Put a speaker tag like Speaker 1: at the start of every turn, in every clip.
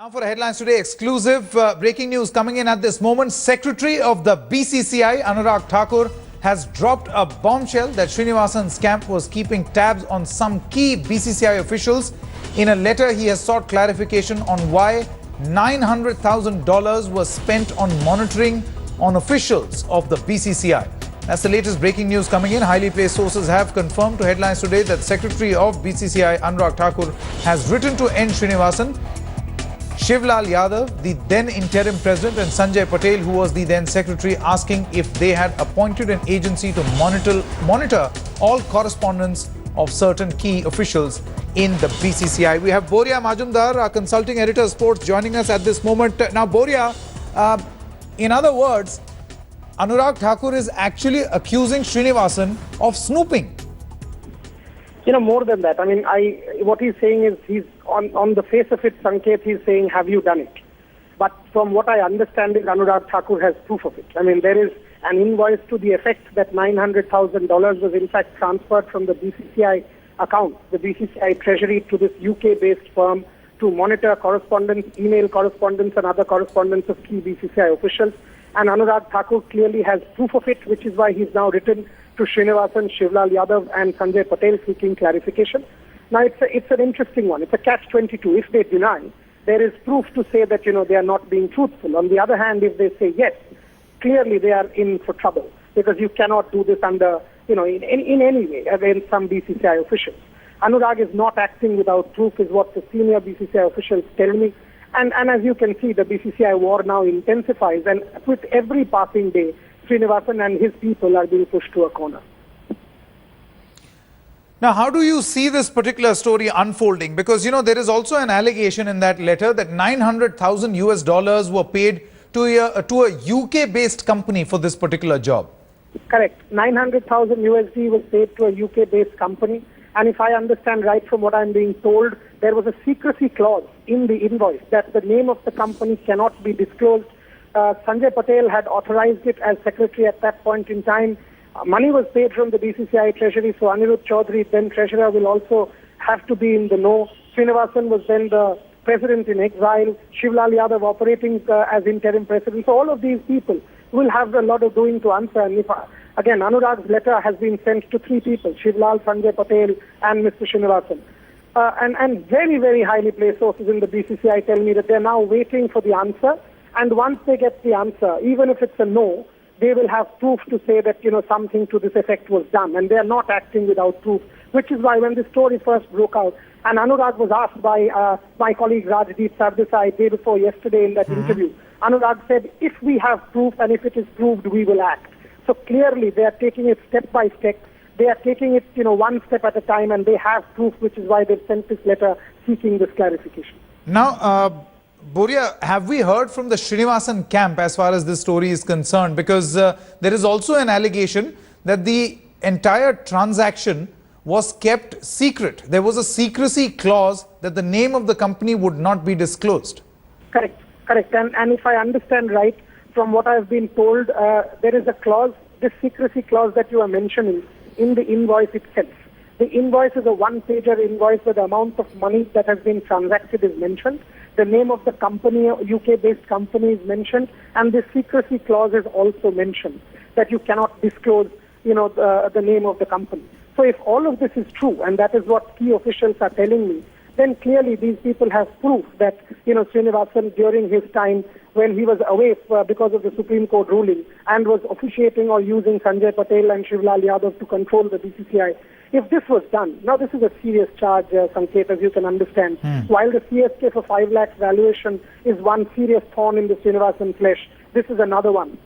Speaker 1: Now for headlines today, exclusive breaking news coming in at this moment. Secretary of the BCCI, Anurag Thakur, has dropped a bombshell that Srinivasan's camp was keeping tabs on some key BCCI officials. In a letter, he has sought clarification on why $900,000 was spent on monitoring on officials of the BCCI. That's the latest breaking news coming in. Highly placed sources have confirmed to headlines today that Secretary of BCCI, Anurag Thakur, has written to N. Srinivasan, Shivlal Yadav, the then interim president, and Sanjay Patel, who was the then secretary, asking if they had appointed an agency to monitor all correspondence of certain key officials in the BCCI. We have Boria Majumdar, our consulting editor of sports, joining us at this moment. Now, Boria, in other words, Anurag Thakur is actually accusing Srinivasan of snooping.
Speaker 2: You know, more than that. I mean, what he's saying is he's on the face of it, Sanket, he's saying, have you done it? But from what I understand is Anurag Thakur has proof of it. I mean, there is an invoice to the effect that $900,000 was in fact transferred from the BCCI account, the BCCI treasury, to this UK-based firm to monitor correspondence, email correspondence and other correspondence of key BCCI officials. And Anurag Thakur clearly has proof of it, which is why he's now written to Srinivasan, Shivlal Yadav and Sanjay Patel seeking clarification. Now, it's an interesting one. It's a catch-22. If they deny, there is proof to say that, you know, they are not being truthful. On the other hand, if they say yes, clearly they are in for trouble, because you cannot do this under, you know, in any way against some BCCI officials. Anurag is not acting without proof, is what the senior BCCI officials tell me. And as you can see, the BCCI war now intensifies, and with every passing day, Srinivasan and his people are being pushed to a corner.
Speaker 1: Now, how do you see this particular story unfolding? Because, you know, there is also an allegation in that letter that $900,000 were paid to a UK-based company for this particular job.
Speaker 2: Correct. $900,000 was paid to a UK-based company. And if I understand right from what I'm being told, there was a secrecy clause in the invoice that the name of the company cannot be disclosed. Sanjay Patel had authorized it as secretary at that point in time. Money was paid from the BCCI treasury, so Anirudh Chaudhary, then treasurer, will also have to be in the know. Srinivasan was then the president in exile. Shivlal Yadav operating as interim president. So all of these people will have a lot of doing to answer. And again, Anurag's letter has been sent to three people, Shivlal, Sanjay Patel and Mr. Srinivasan. And very, very highly placed sources in the BCCI tell me that they're now waiting for the answer. And once they get the answer, even if it's a no, they will have proof to say that, you know, something to this effect was done. And they are not acting without proof, which is why when this story first broke out, and Anurag was asked by my colleague Rajdeep Sardesai day before yesterday in that interview, Anurag said, if we have proof and if it is proved, we will act. So clearly they are taking it step by step. They are taking it, you know, one step at a time, and they have proof, which is why they've sent this letter seeking this clarification.
Speaker 1: Now, Boria, have we heard from the Srinivasan camp as far as this story is concerned? Because there is also an allegation that the entire transaction was kept secret. There was a secrecy clause that the name of the company would not be disclosed. Correct.
Speaker 2: And if I understand right, from what I've been told, there is a clause, this secrecy clause that you are mentioning, in the invoice itself. The invoice is a one-pager invoice where the amount of money that has been transacted is mentioned. The name of the company, UK-based company, is mentioned, and the secrecy clause is also mentioned, that you cannot disclose, you know, the name of the company. So if all of this is true, and that is what key officials are telling me, then clearly these people have proof that, you know, Srinivasan, during his time when he was away because of the Supreme Court ruling and was officiating or using Sanjay Patel and Shivlal Yadav to control the BCCI, if this was done, now this is a serious charge, Sanket, as you can understand. While the CSK for 5 lakhs valuation is one serious thorn in the Srinivasan flesh, this is another one.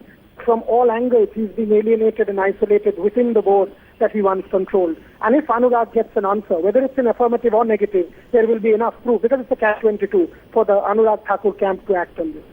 Speaker 2: From all angles, he's been alienated and isolated within the board that he once controlled. And if Anurag gets an answer, whether it's in affirmative or negative, there will be enough proof, because it's a catch-22 for the Anurag Thakur camp to act on this.